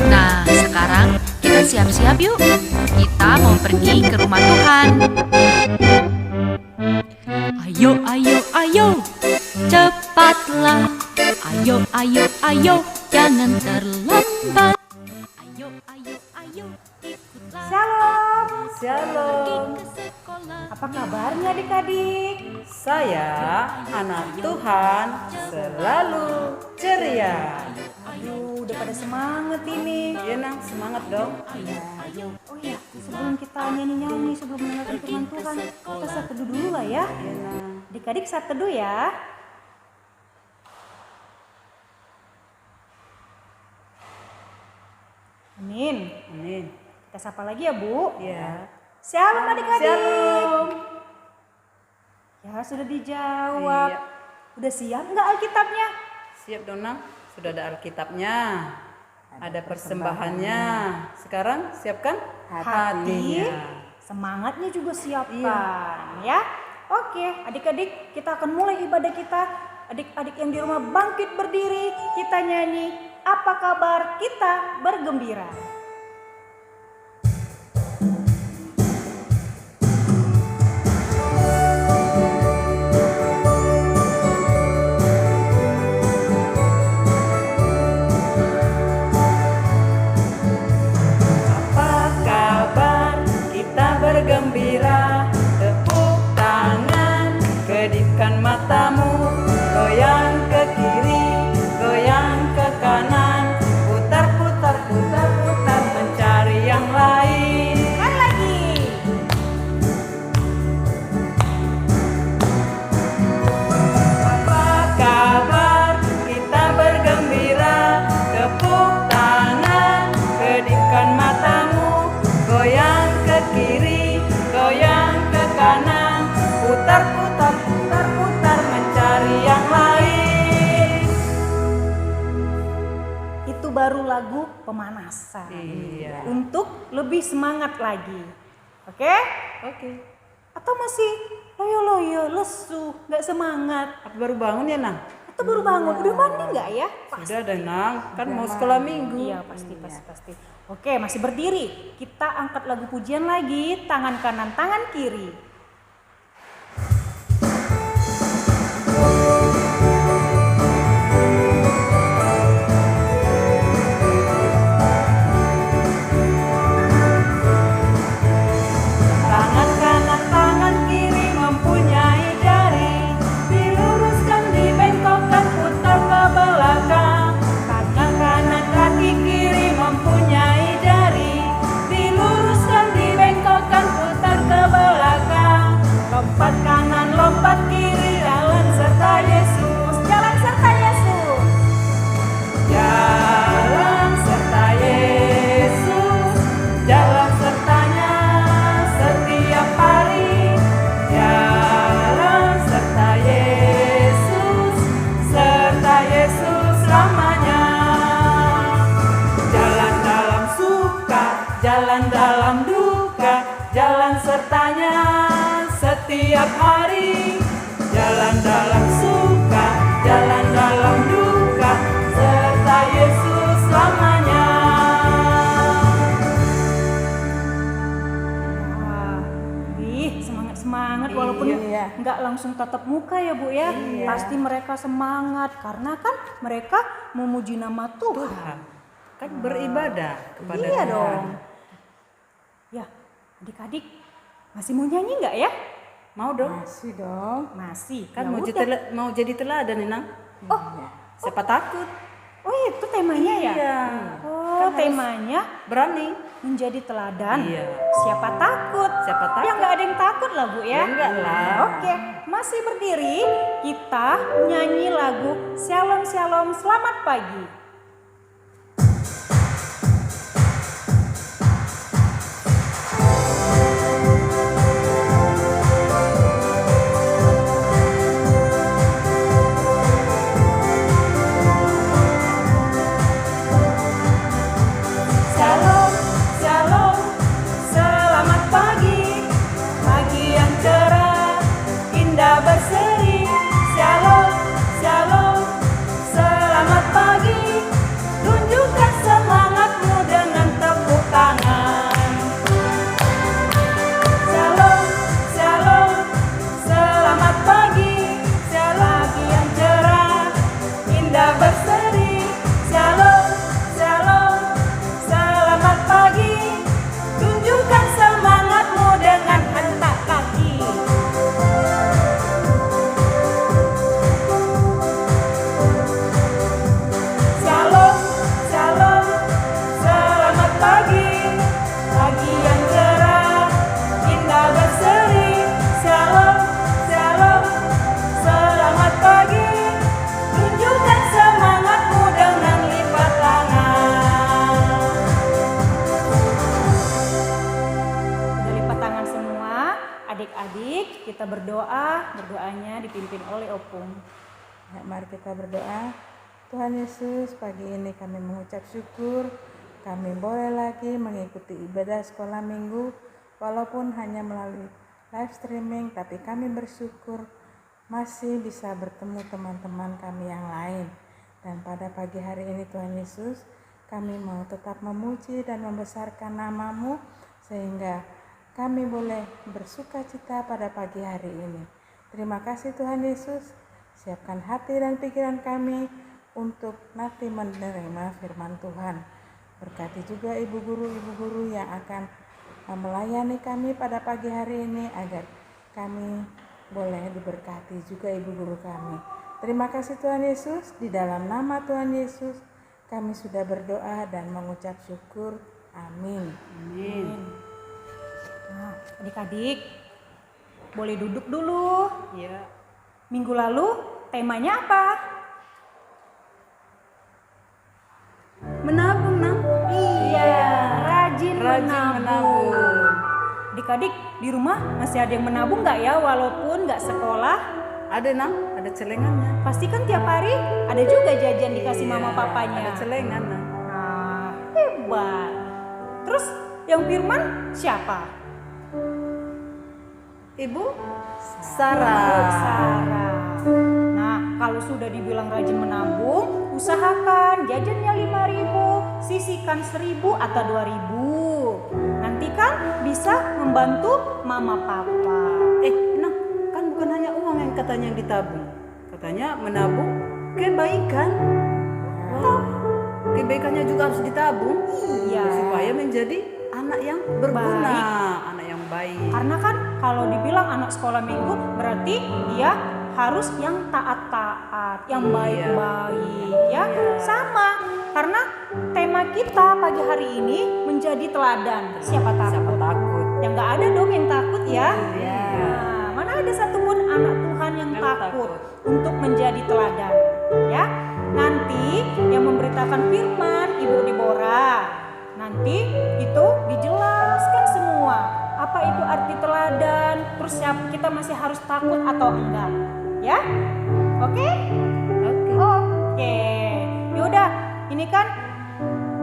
Nah, sekarang kita siap-siap yuk. Kita mau pergi ke rumah Tuhan. Ayo, ayo, ayo, cepatlah. Ayo, ayo, ayo, jangan terlambat. Ayo, ayo, ayo, ikutlah. Shalom, Shalom, Pergi ke sekolah. apa kabarnya adik-adik? saya anak Tuhan selalu ceria. Aduh, udah pada semangat ini. Ya Nang, semangat dong. Oh iya, sebelum kita nyanyi-nyanyi, sebelum mendengarkan firman Tuhan, kita saat teduh dulu lah ya. Ya Nang. Adik-adik saat teduh ya. Amin. Amin. Kita sapa lagi ya Bu. Ya. Shalom adik-adik. Shalom. Ya sudah dijawab. Iya. Udah siap nggak Alkitabnya? Siap dong Nang. Sudah ada Alkitabnya. Ada persembahannya. Sekarang siapkan Hati, hatinya. semangatnya juga siapkan ya. Oke, adik-adik, kita akan mulai ibadah kita. Adik-adik yang di rumah bangkit berdiri, kita nyanyi. Apa kabar? Kita bergembira. Apa kabar? Kita bergembira. Tepuk tangan, kedipkan matamu. Goyang ke kiri, goyang ke kanan. Putar, putar, putar, putar, mencari yang lain. Kan lagi. Apa kabar? Kita bergembira. Tepuk tangan, kedipkan matamu. Goyang ke kiri, goyang ke kanan. Putar, putar, putar, putar, mencari yang lain. Itu baru lagu pemanasan. Iya. Untuk lebih semangat lagi. Oke? Oke. Atau masih loyo-loyo, lesu, nggak semangat? Apa baru bangun ya, Nang? Atau baru bangun? Udah mandi nggak ya? Sudah deh, Nang. Kan mau sekolah minggu. Iya pasti. Oke, masih berdiri. Kita angkat lagu pujian lagi. Tangan kanan, tangan kiri. Tangan kanan, tangan kiri mempunyai jari. Diluruskan, dibengkokkan, putar ke belakang. Tangan kanan, kaki kiri mempunyai jari. Diluruskan, dibengkokkan, putar ke belakang. Lompat kanan, lompat kiri, jalan serta Yesus. Jalan serta Yesus. Jalan serta Yesus, jalan sertanya setiap hari. Jalan serta Yesus selamanya. Jalan dalam suka, jalan dalam duka, jalan sertanya setiap hari. Jalan dalam suka, jalan dalam duka, serta Yesus selamanya. Wah, semangat walaupun Iya. nggak langsung tatap muka ya Bu ya. Iya. Pasti mereka semangat karena kan mereka memuji nama Tuhan. Tuhan kan beribadah kepada Iya Tuhan. dong. Ya, adik-adik masih mau nyanyi nggak ya? Mau dong? Masih dong. Masih. Kan Ya mau udah. mau jadi teladan nih, Nang. Oh, Siapa takut? oh itu temanya ya? Iya. Oh, temanya Berani. menjadi teladan. Iya. Siapa takut? Siapa takut? Ya nggak ada yang takut lah Bu ya. Ya enggak lah. Oke, masih berdiri. Kita nyanyi lagu Shalom Shalom Selamat Pagi. Shalom, shalom, selamat pagi. Pagi yang cerah, indah berseri. Shalom, shalom, kita berdoa, berdoanya dipimpin oleh Opung. Ya, mari kita berdoa. Tuhan Yesus, pagi ini kami mengucap syukur. Kami boleh lagi mengikuti ibadah sekolah minggu, walaupun hanya melalui live streaming, tapi kami bersyukur masih bisa bertemu teman-teman kami yang lain. Dan pada pagi hari ini Tuhan Yesus, kami mau tetap memuji dan membesarkan nama-Mu, sehingga kami boleh bersuka cita pada pagi hari ini. Terima kasih Tuhan Yesus, siapkan hati dan pikiran kami untuk nanti menerima firman Tuhan. Berkati juga ibu guru yang akan melayani kami pada pagi hari ini, agar kami boleh diberkati juga ibu guru kami. Terima kasih Tuhan Yesus, di dalam nama Tuhan Yesus kami sudah berdoa dan mengucap syukur. Amin. Amin. Nah, adik-adik boleh duduk dulu. Ya. Minggu lalu temanya apa? Menabung, Nang. Iya, rajin menabung. menabung. Adik-adik di rumah masih ada yang menabung nggak ya, walaupun nggak sekolah? Ada, Nang, ada celengannya. Pasti kan tiap hari ada juga jajan dikasih mama papanya. Ada celengan, Nang. Nah, hebat. Terus yang Firman siapa? Ibu Sarah. Sarah. Nah, kalau sudah dibilang rajin menabung, usahakan jajannya 5.000, sisihkan 1.000 atau 2.000. Nanti kan bisa membantu mama papa. Nah, kan bukan hanya uang yang katanya yang ditabung. Katanya menabung kebaikan. Wah, kebaikannya juga harus ditabung. Iya. Supaya menjadi anak yang berguna, Baik. anak yang baik. Karena kan kalau dibilang anak sekolah minggu berarti dia harus yang taat-taat, yang Iya. baik-baik ya. Sama. Karena tema kita pagi hari ini menjadi teladan. Siapa takut? Siapa takut? Yang nggak ada dong yang takut ya. Iya. Nah, mana ada satupun anak Tuhan yang Yang takut takut. untuk menjadi teladan ya. Nanti yang memberitakan firman Ibu Deborah. Nanti itu dijelaskan semua. Apa itu arti teladan? Terus kita masih harus takut atau enggak? Ya? Oke? Oke. Oke. Yaudah, ini kan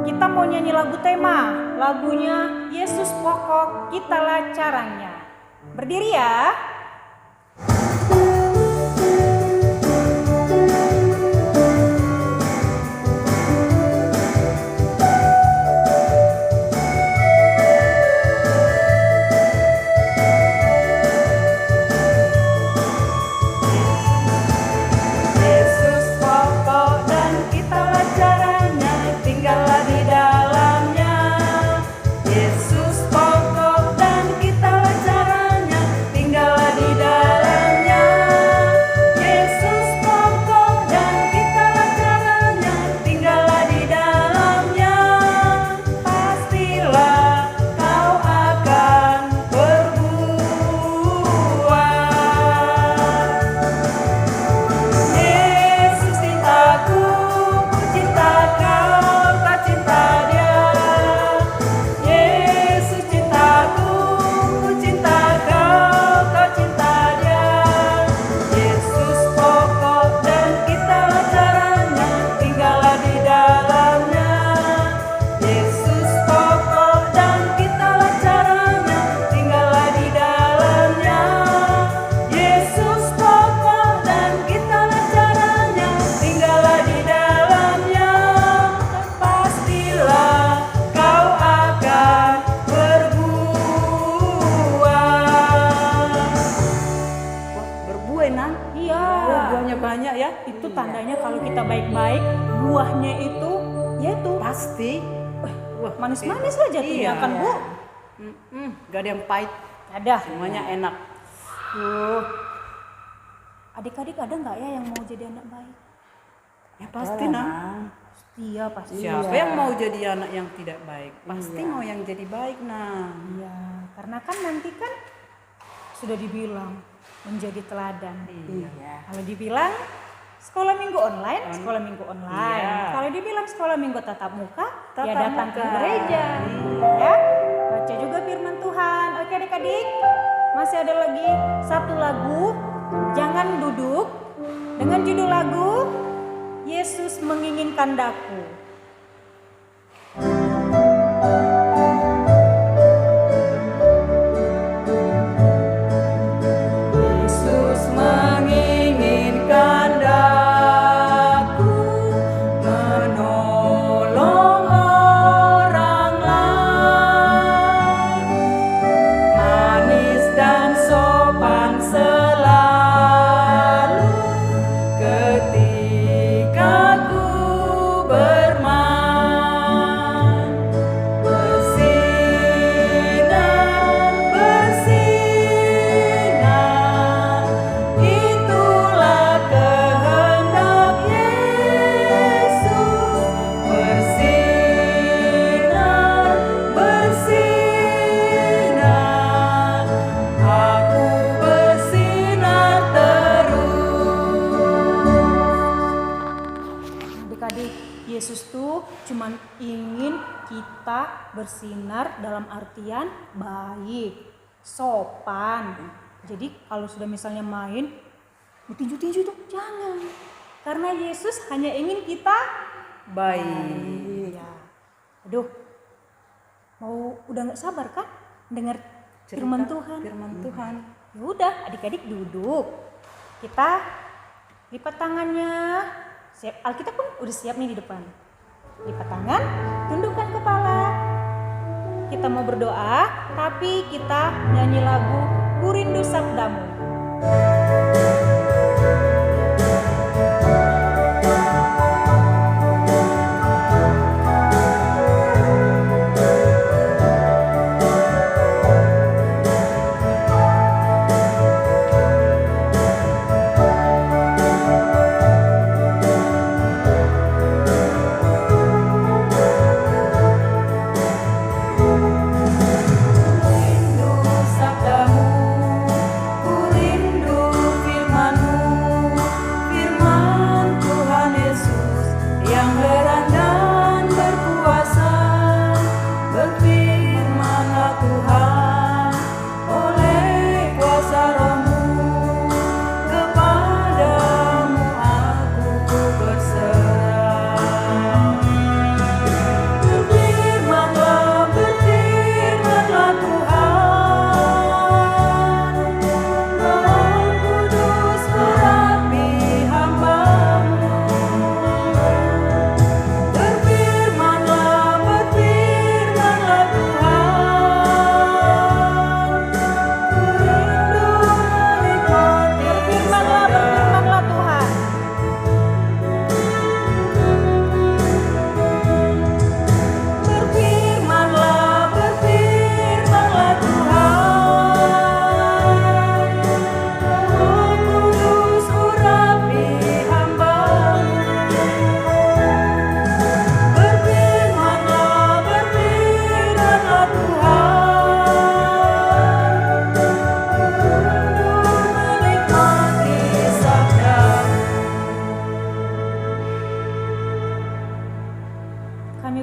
kita mau nyanyi lagu tema. Lagunya Yesus Pokok, Kitalah Caranya. Berdiri ya. Yesus pokok dan kitalah caranya, tinggallah di dalamnya. Yesus pokok dan kitalah caranya, tinggallah di dalamnya. Yesus pokok dan kitalah caranya, tinggallah di dalamnya. Pastilah kau akan berbuah. Yesus cintaku, ku cinta kau, kau cinta dia. Yesus cintaku, ku cinta kau, kau cinta dia. Yesus pokok dan kitalah caranya, tinggallah di dalamnya. Yesus pokok dan kitalah caranya, tinggallah di dalamnya. Yesus pokok dan kitalah caranya, tinggallah di dalamnya. Pastilah kau akan berbuah. Wah, berbuah, Nang. Iya. Oh, buahnya banyak ya. Itu tandanya kalau kita baik-baik, buahnya itu yaitu Pasti. Wah, manis-manis aja tuh Iya. ya kan Bu? Gak ada yang pahit, Ada. semuanya enak. Adik-adik ada nggak ya yang mau jadi anak baik? Ya pasti, Nang. Iya pasti. Siapa yang mau jadi anak yang tidak baik? Pasti mau yang jadi baik, Nang. Iya, karena kan nanti kan sudah dibilang menjadi teladan. Iya. Kalau dibilang sekolah minggu online, sekolah minggu online. Iya. Kalau dibilang sekolah minggu tatap muka, ya Tatap datang ke muka. gereja. Ya, baca juga firman Tuhan. Oke adik-adik, masih ada lagi satu lagu, Jangan Duduk, dengan judul lagu Yesus Menginginkan Daku. Yesus menginginkan daku menolong orang lain, manis dan sopan selalu ketika ku bermain, bersinar, itulah kehendak Yesus. Bersinar, aku bersinar terus. Adik-adik, Yesus tuh cuman ingin kita bersinar dalam artian baik, sopan. Jadi kalau sudah misalnya main, tinju-tinju tuh jangan. Karena Yesus hanya ingin kita Baik. ya. Aduh, udah nggak sabar kan dengar firman Tuhan? Firman Tuhan. Ya udah, adik-adik duduk. Kita lipat tangannya. Siap, Alkitab pun udah siap nih di depan. Lipat tangan, tundukkan kepala. Kita mau berdoa, tapi kita nyanyi lagu Ku Rindu Sabdamu.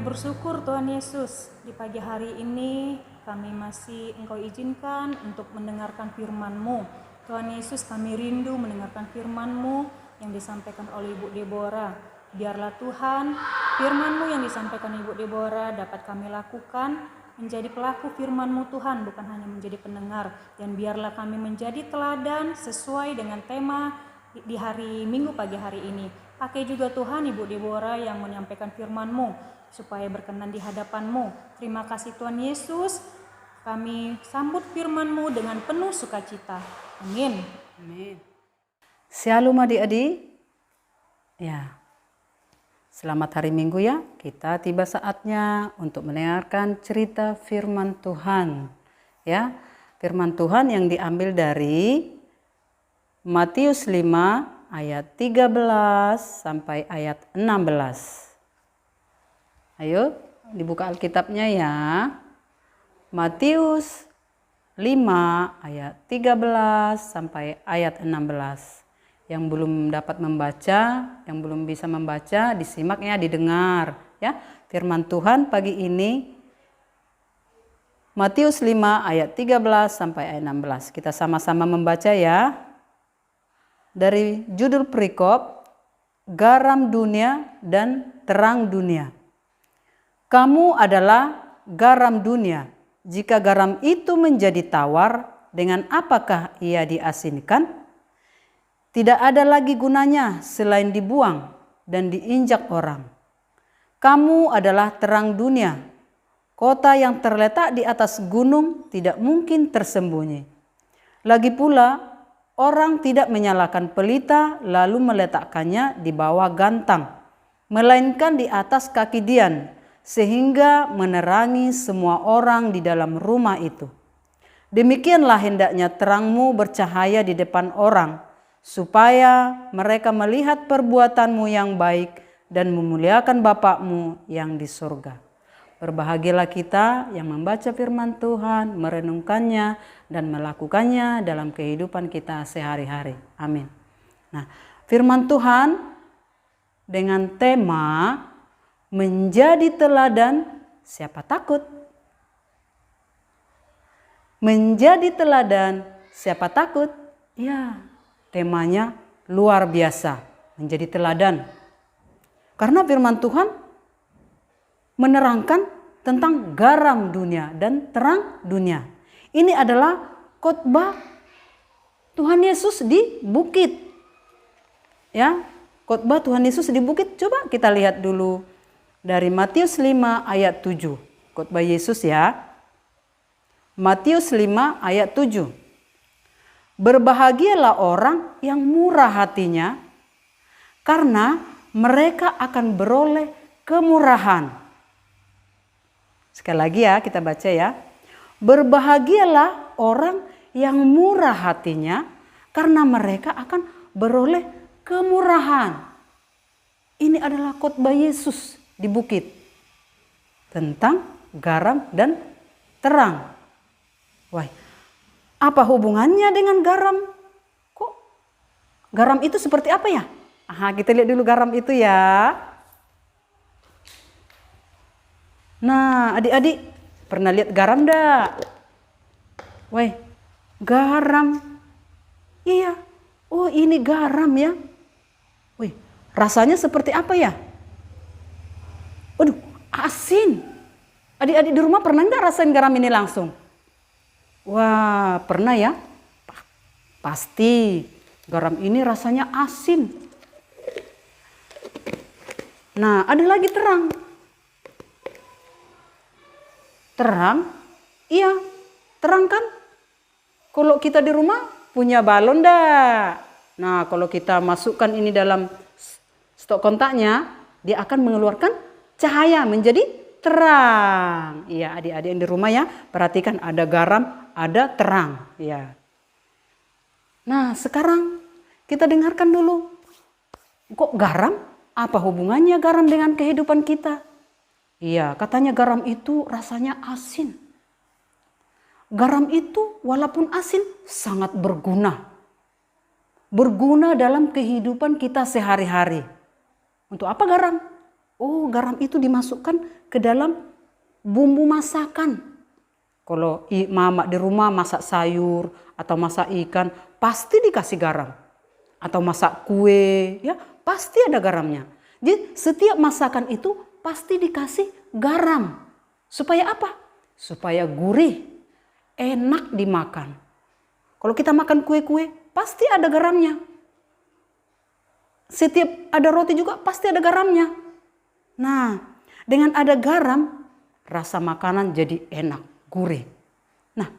Bersyukur Tuhan Yesus, di pagi hari ini kami masih Engkau izinkan untuk mendengarkan firman-Mu. Tuhan Yesus, kami rindu mendengarkan firman-Mu yang disampaikan oleh Ibu Deborah. Biarlah Tuhan, firman-Mu yang disampaikan Ibu Deborah dapat kami lakukan, menjadi pelaku firman-Mu Tuhan, bukan hanya menjadi pendengar. Dan biarlah kami menjadi teladan sesuai dengan tema di hari Minggu pagi hari ini. Pakai juga Tuhan Ibu Deborah yang menyampaikan firman-Mu, supaya berkenan di hadapan-Mu. Terima kasih Tuhan Yesus. Kami sambut firman-Mu dengan penuh sukacita. Amin. Amin. Shalom adik-adik. Ya. Selamat hari Minggu ya. Kita tiba saatnya untuk mendengarkan cerita firman Tuhan. Ya. Firman Tuhan yang diambil dari Matius 5 ayat 13 sampai ayat 16. Ayo dibuka Alkitabnya ya. Matius 5 ayat 13 sampai ayat 16. Yang belum dapat membaca, yang belum bisa membaca, disimak ya, didengar ya. Firman Tuhan pagi ini Matius 5 ayat 13 sampai ayat 16. Kita sama-sama membaca ya. Dari judul perikop, garam dunia dan terang dunia. Kamu adalah garam dunia. Jika garam itu menjadi tawar, dengan apakah ia diasinkan? Tidak ada lagi gunanya selain dibuang dan diinjak orang. Kamu adalah terang dunia. Kota yang terletak di atas gunung tidak mungkin tersembunyi. Lagi pula, orang tidak menyalakan pelita lalu meletakkannya di bawah gantang, melainkan di atas kaki dian, sehingga menerangi semua orang di dalam rumah itu. Demikianlah hendaknya terangmu bercahaya di depan orang, supaya mereka melihat perbuatanmu yang baik dan memuliakan Bapakmu yang di surga. Berbahagialah kita yang membaca firman Tuhan, merenungkannya, dan melakukannya dalam kehidupan kita sehari-hari. Amin. Nah, firman Tuhan dengan tema menjadi teladan siapa takut? Menjadi teladan siapa takut? Ya, temanya luar biasa, menjadi teladan. Karena firman Tuhan menerangkan tentang garam dunia dan terang dunia. Ini adalah khotbah Tuhan Yesus di bukit. Ya, khotbah Tuhan Yesus di bukit. Coba kita lihat dulu dari Matius 5 ayat 7. Khotbah Yesus ya. Matius 5 ayat 7. Berbahagialah orang yang murah hatinya, karena mereka akan beroleh kemurahan. Sekali lagi ya, kita baca ya. Berbahagialah orang yang murah hatinya, karena mereka akan beroleh kemurahan. Ini adalah khotbah Yesus di bukit tentang garam dan terang. Wah, apa hubungannya dengan garam? Kok garam itu seperti apa ya? Kita lihat dulu garam itu ya. Nah, adik-adik pernah lihat garam enggak? Wah, garam. Iya. Oh, ini garam ya. Wih, rasanya seperti apa ya? Waduh, asin. Adik-adik di rumah pernah enggak rasain garam ini langsung? Wah, pernah ya? Pasti. Garam ini rasanya asin. Nah, ada lagi terang. Terang? Iya, terang kan? Kalau kita di rumah punya balon dah. Nah, kalau kita masukkan ini dalam stok kontaknya, dia akan mengeluarkan cahaya menjadi terang. Iya, adik-adik yang di rumah ya, perhatikan ada garam, ada terang. Iya. Nah, sekarang kita dengarkan dulu. Kok garam? Apa hubungannya garam dengan kehidupan kita? Iya, katanya garam itu rasanya asin. Garam itu walaupun asin sangat berguna. Berguna dalam kehidupan kita sehari-hari. Untuk apa garam? Oh, garam itu dimasukkan ke dalam bumbu masakan. Kalau mama di rumah masak sayur atau masak ikan, pasti dikasih garam. Atau masak kue, ya pasti ada garamnya. Jadi setiap masakan itu pasti dikasih garam. Supaya apa? Supaya gurih, enak dimakan. Kalau kita makan kue-kue, pasti ada garamnya. Setiap ada roti juga pasti ada garamnya. Nah, dengan ada garam, rasa makanan jadi enak, gurih. Nah,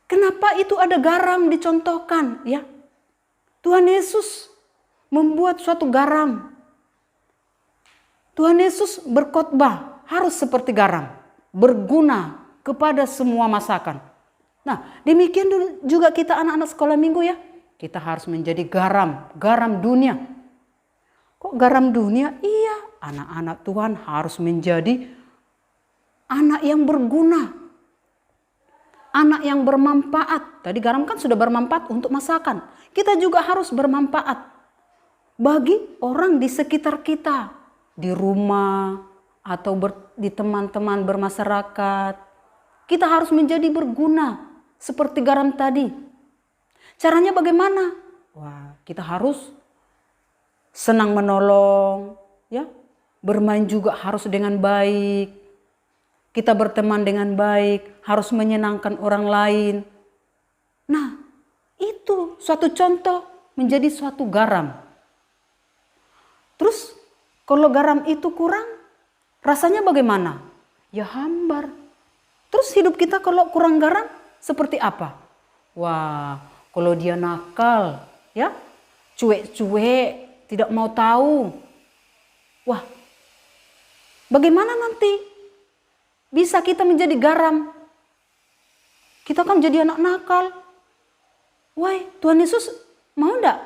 kenapa itu ada garam dicontohkan? Ya, Tuhan Yesus membuat suatu garam. Tuhan Yesus berkhotbah harus seperti garam, berguna kepada semua masakan. Nah, demikian juga kita anak-anak sekolah minggu ya. Kita harus menjadi garam, garam dunia. Kok garam dunia? Iya, anak-anak Tuhan harus menjadi anak yang berguna. Anak yang bermanfaat. Tadi garam kan sudah bermanfaat untuk masakan. Kita juga harus bermanfaat bagi orang di sekitar kita. Di rumah atau di teman-teman bermasyarakat. kita harus menjadi berguna seperti garam tadi. Caranya bagaimana? Wah, kita harus senang menolong, ya. Bermain juga harus dengan baik. Kita berteman dengan baik, harus menyenangkan orang lain. Nah, itu suatu contoh menjadi suatu garam. Terus kalau garam itu kurang, rasanya bagaimana? Ya hambar. Terus hidup kita kalau kurang garam seperti apa? Wah, kalau dia nakal, ya, cuek-cuek, tidak mau tahu. Wah, bagaimana nanti bisa kita menjadi garam? Kita kan jadi anak nakal. Wah, Tuhan Yesus mau enggak?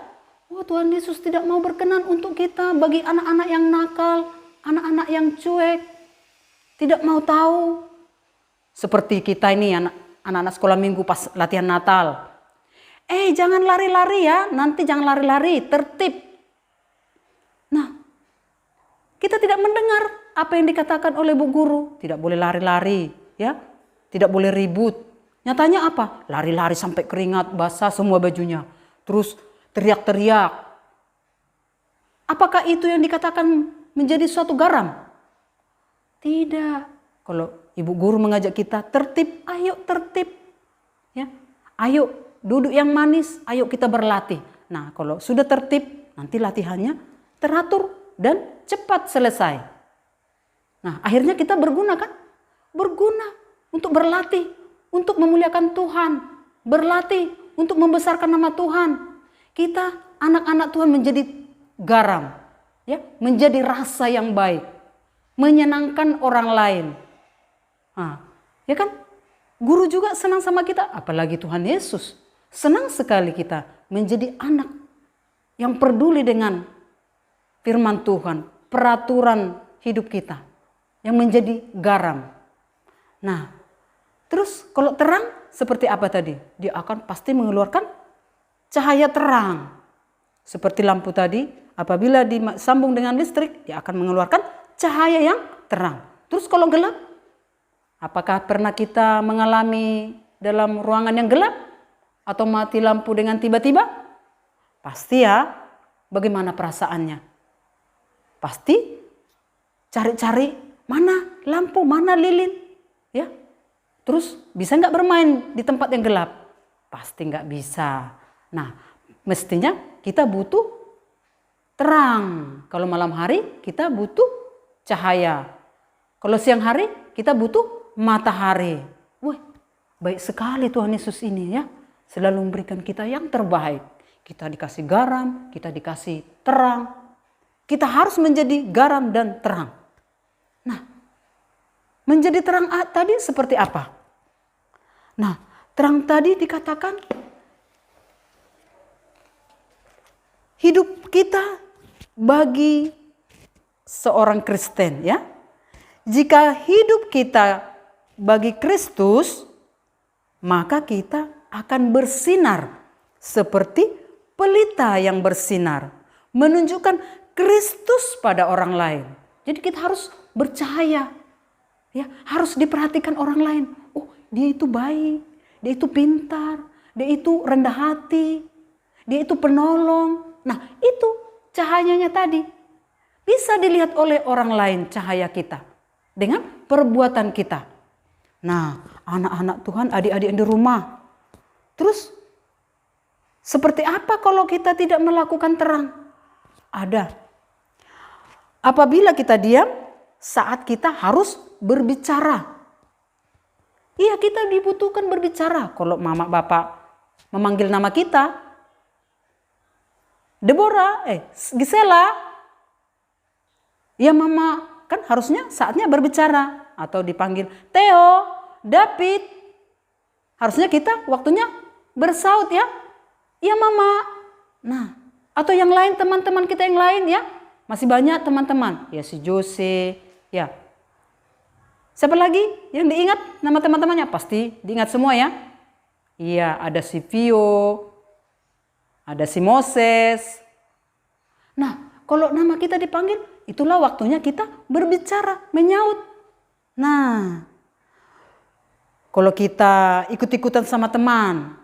Oh, Tuhan Yesus tidak mau berkenan untuk kita bagi anak-anak yang nakal, anak-anak yang cuek, tidak mau tahu. Seperti kita ini anak-anak sekolah minggu pas latihan Natal. Jangan lari-lari ya, nanti jangan lari-lari, tertib. Nah, kita tidak mendengar apa yang dikatakan oleh Bu Guru. Tidak boleh lari-lari, ya, tidak boleh ribut. Nyatanya apa? Lari-lari sampai keringat, basah semua bajunya. Terus teriak-teriak. Apakah itu yang dikatakan menjadi suatu garam? Tidak. Kalau Ibu Guru mengajak kita tertib, ayo tertib. Ya. Ayo duduk yang manis, ayo kita berlatih. Nah, kalau sudah tertib, nanti latihannya teratur dan cepat selesai. Nah, akhirnya kita berguna kan? Berguna untuk berlatih, untuk memuliakan Tuhan. Berlatih untuk membesarkan nama Tuhan. Kita anak-anak Tuhan menjadi garam, ya, menjadi rasa yang baik, menyenangkan orang lain. Nah, ya kan? Guru juga senang sama kita, apalagi Tuhan Yesus. Senang sekali kita menjadi anak yang peduli dengan firman Tuhan, peraturan hidup kita, yang menjadi garam. Nah, terus kalau terang seperti apa tadi? Dia akan pasti mengeluarkan cahaya terang. Seperti lampu tadi, apabila disambung dengan listrik, dia akan mengeluarkan cahaya yang terang. Terus kalau gelap, apakah pernah kita mengalami dalam ruangan yang gelap? Atau mati lampu dengan tiba-tiba? Pasti ya, bagaimana perasaannya? Pasti cari-cari mana lampu, mana lilin. Ya. Terus bisa nggak bermain di tempat yang gelap? Pasti nggak bisa. Nah, mestinya kita butuh terang. Kalau malam hari kita butuh cahaya. Kalau siang hari kita butuh matahari. Wah, baik sekali Tuhan Yesus ini ya. Selalu memberikan kita yang terbaik. Kita dikasih garam, kita dikasih terang. Kita harus menjadi garam dan terang. Nah, menjadi terang tadi seperti apa? Nah, terang tadi dikatakan hidup kita bagi seorang Kristen ya. Jika hidup kita bagi Kristus, maka kita akan bersinar seperti pelita yang bersinar, menunjukkan Kristus pada orang lain. Jadi kita harus bercahaya, ya, harus diperhatikan orang lain. Oh, dia itu baik, dia itu pintar, dia itu rendah hati, dia itu penolong. Nah, itu cahayanya tadi bisa dilihat oleh orang lain, cahaya kita dengan perbuatan kita. Nah, anak-anak Tuhan, adik-adik di rumah, terus seperti apa kalau kita tidak melakukan terang? Ada. Apabila kita diam saat kita harus berbicara. Iya, kita dibutuhkan berbicara. Kalau mama bapak memanggil nama kita, Deborah, Gisela, ya mama kan harusnya saatnya berbicara. Atau dipanggil Theo, David, harusnya kita waktunya bersaut ya. Iya mama. Nah, atau yang lain, teman-teman kita yang lain ya. Masih banyak teman-teman. Ya si Jose, ya. Siapa lagi yang diingat nama teman-temannya? Pasti diingat semua ya. Iya, ada si Vio, ada si Moses. Nah, kalau nama kita dipanggil, itulah waktunya kita berbicara, menyaut. Nah, Kalau kita ikut-ikutan sama teman,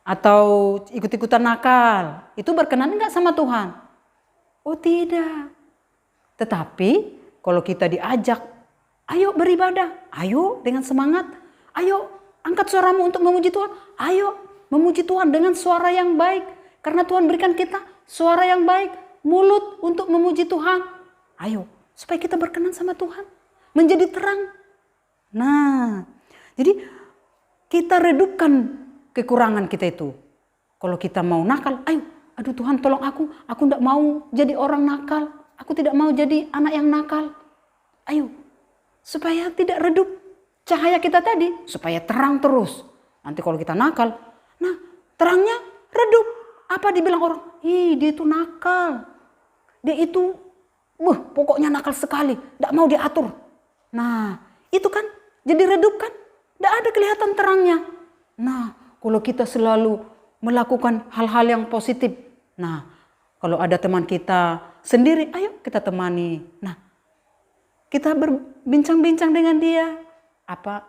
atau ikut-ikutan nakal, itu berkenan enggak sama Tuhan? Oh tidak. Tetapi kalau kita diajak, ayo beribadah, ayo dengan semangat, ayo angkat suaramu untuk memuji Tuhan, ayo memuji Tuhan dengan suara yang baik. Karena Tuhan berikan kita suara yang baik, mulut untuk memuji Tuhan. Ayo, supaya kita berkenan sama Tuhan, menjadi terang. Nah, jadi kita redupkan kekurangan kita itu. Kalau kita mau nakal, ayo, aduh Tuhan tolong aku tidak mau jadi orang nakal. Aku tidak mau jadi anak yang nakal. Ayo, supaya tidak redup cahaya kita tadi, supaya terang terus. Nanti kalau kita nakal, nah terangnya redup. Apa dibilang orang? Ih, dia itu nakal. Dia itu, pokoknya nakal sekali. Tidak mau diatur. Nah, itu kan jadi redup kan? Tidak ada kelihatan terangnya. Nah, kalau kita selalu melakukan hal-hal yang positif. Nah, kalau ada teman kita sendiri, ayo kita temani. Nah, kita berbincang-bincang dengan dia. Apa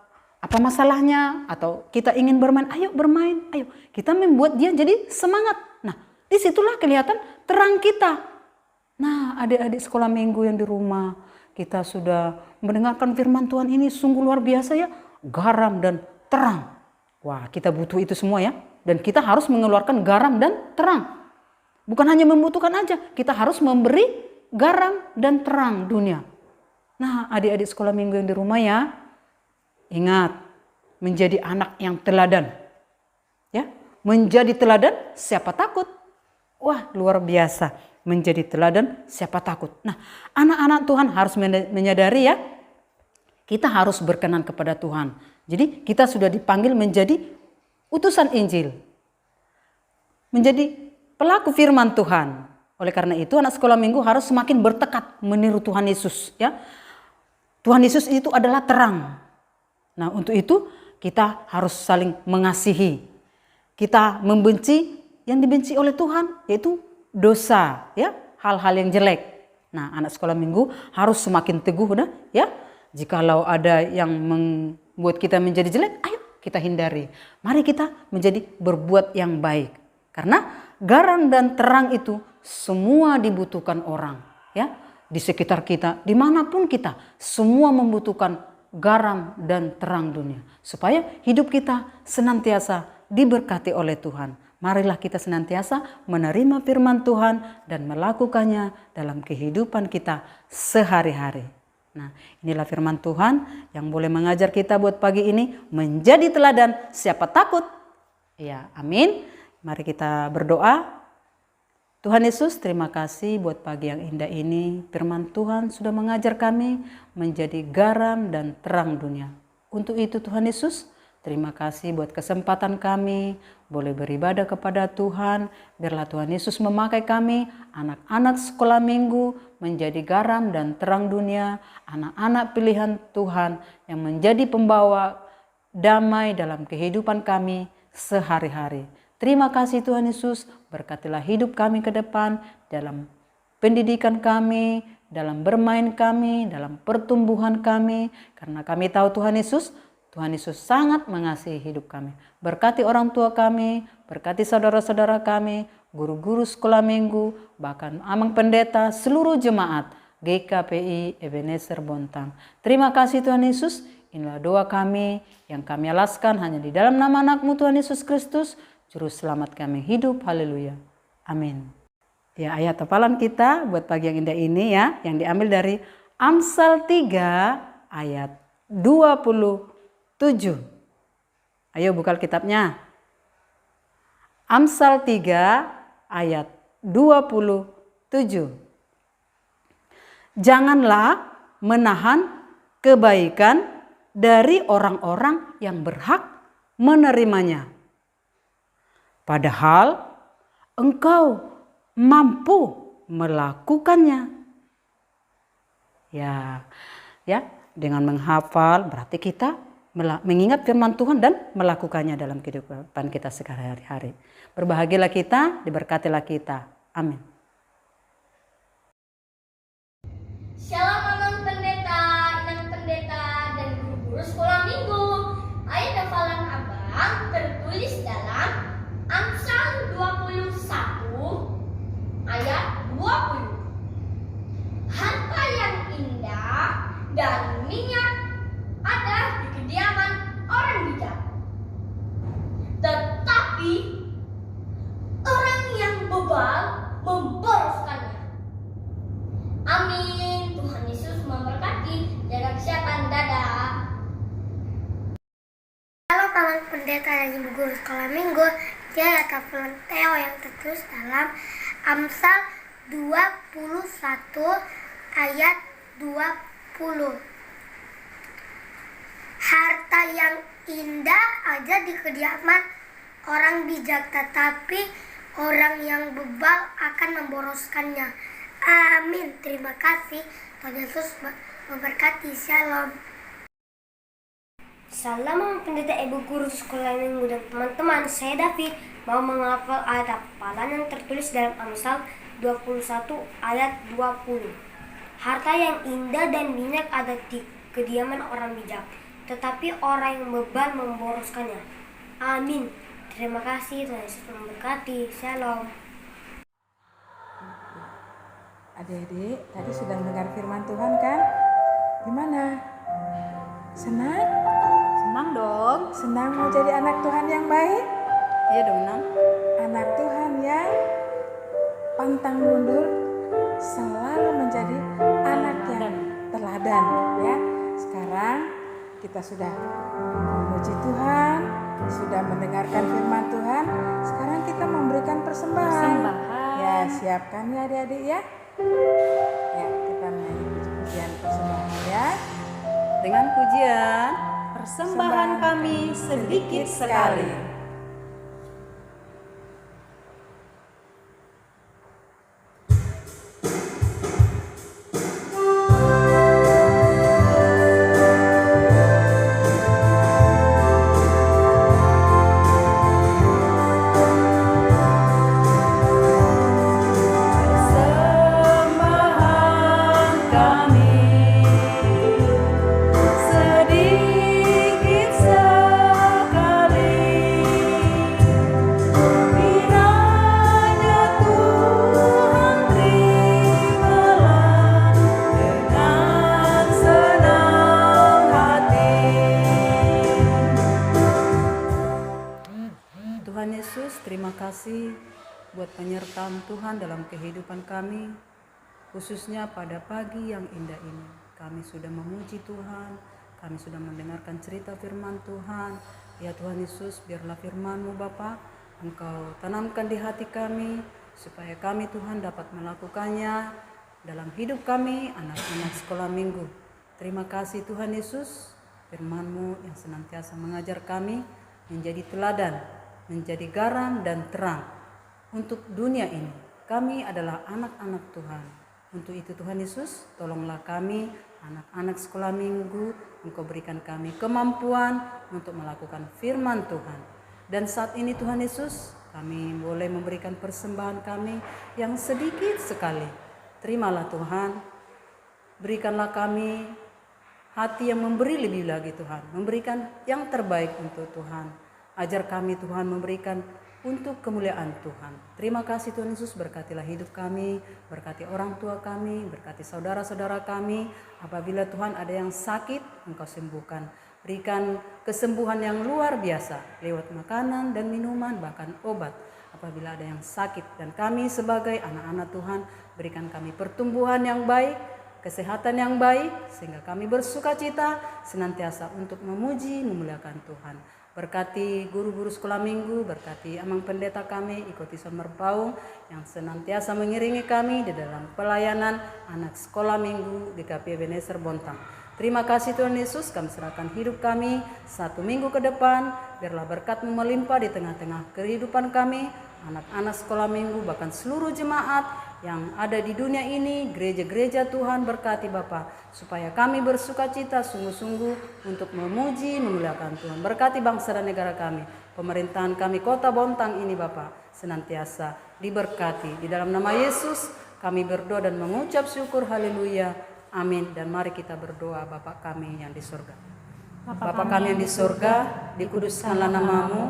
masalahnya? Atau kita ingin bermain, ayo bermain. Ayo, kita membuat dia jadi semangat. Nah, disitulah kelihatan terang kita. Nah, adik-adik sekolah minggu yang di rumah, kita sudah mendengarkan firman Tuhan ini sungguh luar biasa ya. Garam dan terang. Wah, kita butuh itu semua ya. Dan kita harus mengeluarkan garam dan terang. Bukan hanya membutuhkan aja, kita harus memberi garam dan terang dunia. Nah, adik-adik sekolah minggu yang di rumah ya, ingat, menjadi anak yang teladan. Ya, menjadi teladan siapa takut? Wah, luar biasa. Menjadi teladan siapa takut? Nah, anak-anak Tuhan harus menyadari ya, kita harus berkenan kepada Tuhan. Jadi kita sudah dipanggil menjadi utusan Injil. Menjadi pelaku firman Tuhan. Oleh karena itu anak sekolah minggu harus semakin bertekad meniru Tuhan Yesus. Ya, Tuhan Yesus itu adalah terang. Nah, untuk itu kita harus saling mengasihi. Kita membenci yang dibenci oleh Tuhan, yaitu dosa, ya, hal-hal yang jelek. Nah, anak sekolah minggu harus semakin teguh, ya. Jikalau ada yang membuat kita menjadi jelek, ayo kita hindari. Mari kita menjadi berbuat yang baik. Karena garam dan terang itu semua dibutuhkan orang, ya. Di sekitar kita, dimanapun kita, semua membutuhkan garam dan terang dunia. Supaya hidup kita senantiasa diberkati oleh Tuhan. Marilah kita senantiasa menerima firman Tuhan dan melakukannya dalam kehidupan kita sehari-hari. Nah, inilah firman Tuhan yang boleh mengajar kita buat pagi ini menjadi teladan siapa takut. Ya, amin. Mari kita berdoa. Tuhan Yesus, terima kasih buat pagi yang indah ini. Firman Tuhan sudah mengajar kami menjadi garam dan terang dunia. Untuk itu Tuhan Yesus, terima kasih buat kesempatan kami boleh beribadah kepada Tuhan. Biarlah Tuhan Yesus memakai kami, anak-anak sekolah minggu, menjadi garam dan terang dunia. Anak-anak pilihan Tuhan yang menjadi pembawa damai dalam kehidupan kami sehari-hari. Terima kasih Tuhan Yesus, berkatilah hidup kami ke depan, dalam pendidikan kami, dalam bermain kami, dalam pertumbuhan kami. Karena kami tahu Tuhan Yesus sangat mengasihi hidup kami. Berkati orang tua kami, berkati saudara-saudara kami, guru-guru sekolah minggu, bahkan amang pendeta, seluruh jemaat GKPI Ebenezer Bontang. Terima kasih Tuhan Yesus, inilah doa kami yang kami alaskan hanya di dalam nama anak-Mu Tuhan Yesus Kristus, Juru Selamat kami hidup. Haleluya. Amin. Ya, ayat hafalan kita buat pagi yang indah ini ya, yang diambil dari Amsal 3 ayat 27. Ayo buka kitabnya. Amsal 3 ayat 27. Janganlah menahan kebaikan dari orang-orang yang berhak menerimanya. Padahal engkau mampu melakukannya. Ya, dengan menghafal berarti kita mengingat firman Tuhan dan melakukannya dalam kehidupan kita sehari-hari. Berbahagialah kita, diberkatilah kita. Amin. Shalom Inang Pendeta, dan guru-guru sekolah minggu. dan minyak ada di kediaman orang bijak. Tetapi orang yang bebal memboroskannya. Amin. Tuhan Yesus memberkati. Jaga kesehatan. Dadah. Halo kawan pendeta dan ibu guru sekolah minggu, saya Kak Theo yang tertulis dalam Amsal 21 ayat 20. Harta yang indah ada di kediaman orang bijak, tetapi orang yang bebal akan memboroskannya. Amin. Terima kasih. Tuhan Yesus memberkati. Shalom. Salam pendeta ibu guru sekolah minggu dan teman-teman, saya David mau menghafal ayat hafalan yang tertulis dalam Amsal 21 ayat 20. Harta yang indah dan minyak ada di kediaman orang bijak, tetapi orang yang bebal memboroskannya. Amin. Terima kasih, Tuhan Yesus memberkati. Shalom. Adik-adik, tadi sudah mendengar firman Tuhan kan? Gimana? Senang? Senang dong. Senang mau jadi anak Tuhan yang baik? Iya dong, Nam. Anak Tuhan yang pantang mundur, selalu menjadi anak yang teladan, ya. Sekarang kita sudah memuji Tuhan, sudah mendengarkan firman Tuhan. Sekarang kita memberikan persembahan. Ya, siapkan ya adik-adik ya. Ya, kita menyanyi pujian persembahan ya. Dengan pujian Persembahan kami sedikit sekali. Tuhan Yesus, terima kasih buat penyertaan Tuhan dalam kehidupan kami, khususnya pada pagi yang indah ini. Kami sudah memuji Tuhan, kami sudah mendengarkan cerita firman Tuhan. Ya Tuhan Yesus, biarlah firman-Mu Bapa, Engkau tanamkan di hati kami, supaya kami Tuhan dapat melakukannya dalam hidup kami, anak-anak sekolah minggu. Terima kasih Tuhan Yesus, firman-Mu yang senantiasa mengajar kami menjadi teladan, menjadi garam dan terang untuk dunia ini. Kami adalah anak-anak Tuhan. Untuk itu Tuhan Yesus, tolonglah kami, anak-anak sekolah minggu, Engkau berikan kami kemampuan untuk melakukan firman Tuhan. Dan saat ini Tuhan Yesus, kami boleh memberikan persembahan kami yang sedikit sekali. Terimalah Tuhan, berikanlah kami hati yang memberi lebih lagi Tuhan, memberikan yang terbaik untuk Tuhan. Ajar kami Tuhan memberikan untuk kemuliaan Tuhan. Terima kasih Tuhan Yesus, berkatilah hidup kami, berkati orang tua kami, berkati saudara-saudara kami. Apabila Tuhan ada yang sakit, Engkau sembuhkan. Berikan kesembuhan yang luar biasa lewat makanan dan minuman, bahkan obat. Apabila ada yang sakit, dan kami sebagai anak-anak Tuhan, berikan kami pertumbuhan yang baik, kesehatan yang baik, sehingga kami bersukacita senantiasa untuk memuji, memuliakan Tuhan. Berkati guru-guru sekolah minggu, berkati amang pendeta kami, ikuti Merpaung yang senantiasa mengiringi kami di dalam pelayanan anak sekolah minggu di KP Ebenezer Bontang. Terima kasih Tuhan Yesus, kami serahkan hidup kami 1 minggu ke depan, biarlah berkat-Mu melimpah di tengah-tengah kehidupan kami, anak-anak sekolah minggu, bahkan seluruh jemaat yang ada di dunia ini, gereja-gereja Tuhan. Berkati Bapa, supaya kami bersukacita sungguh-sungguh untuk memuji, memuliakan Tuhan. Berkati bangsa dan negara kami, pemerintahan kami kota Bontang ini Bapa, senantiasa diberkati. Di dalam nama Yesus kami berdoa dan mengucap syukur, haleluya, amin. Dan mari kita berdoa. Bapa kami yang di surga, Bapa kami yang di surga, dikuduskanlah nama-Mu,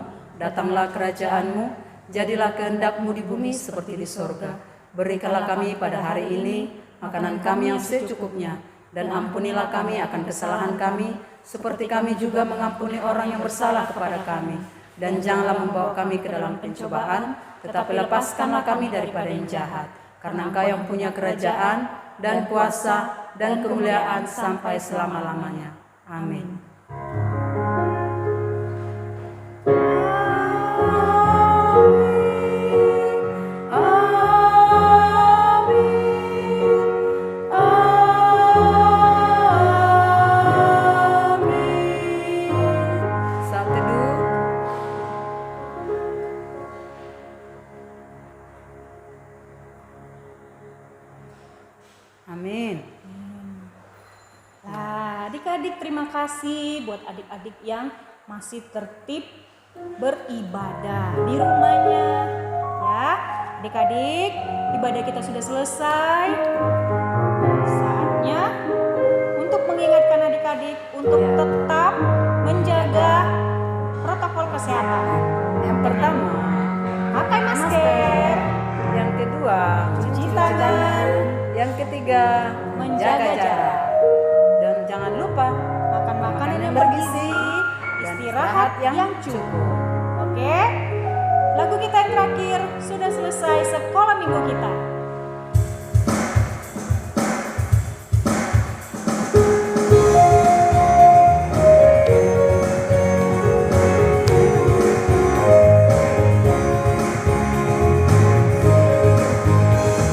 datanglah kerajaan-Mu, jadilah kehendak-Mu di bumi seperti di surga. Berikanlah kami pada hari ini makanan kami yang secukupnya, Dan ampunilah kami akan kesalahan kami, seperti kami juga mengampuni orang yang bersalah kepada kami. Dan janganlah membawa kami ke dalam pencobaan, tetapi lepaskanlah kami daripada yang jahat. Karena Engkau yang punya kerajaan, dan kuasa, dan kemuliaan sampai selama-lamanya. Amin. Saat teduh. Amin. Nah, adik-adik terima kasih buat adik-adik yang masih tertib beribadah di rumahnya. Ya, adik-adik, ibadah kita sudah selesai. Saatnya untuk mengingatkan adik-adik untuk tetap menjaga protokol kesehatan. Yang pertama, Pakai masker, yang kedua, cuci tangan, yang ketiga, menjaga jarak. Dan jangan lupa makan makanan yang bergizi, bergizi, dan istirahat yang cukup. Oke, lagu kita yang terakhir sudah selesai sekolah minggu kita.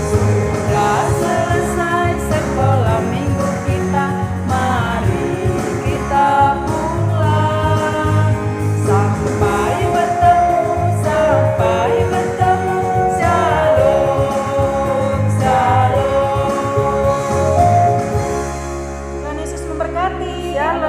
Sudah selesai sekolah minggu kita, mari kita pulang. Sampai bertemu, shalom, shalom. Tuhan Yesus memberkati. Shalom.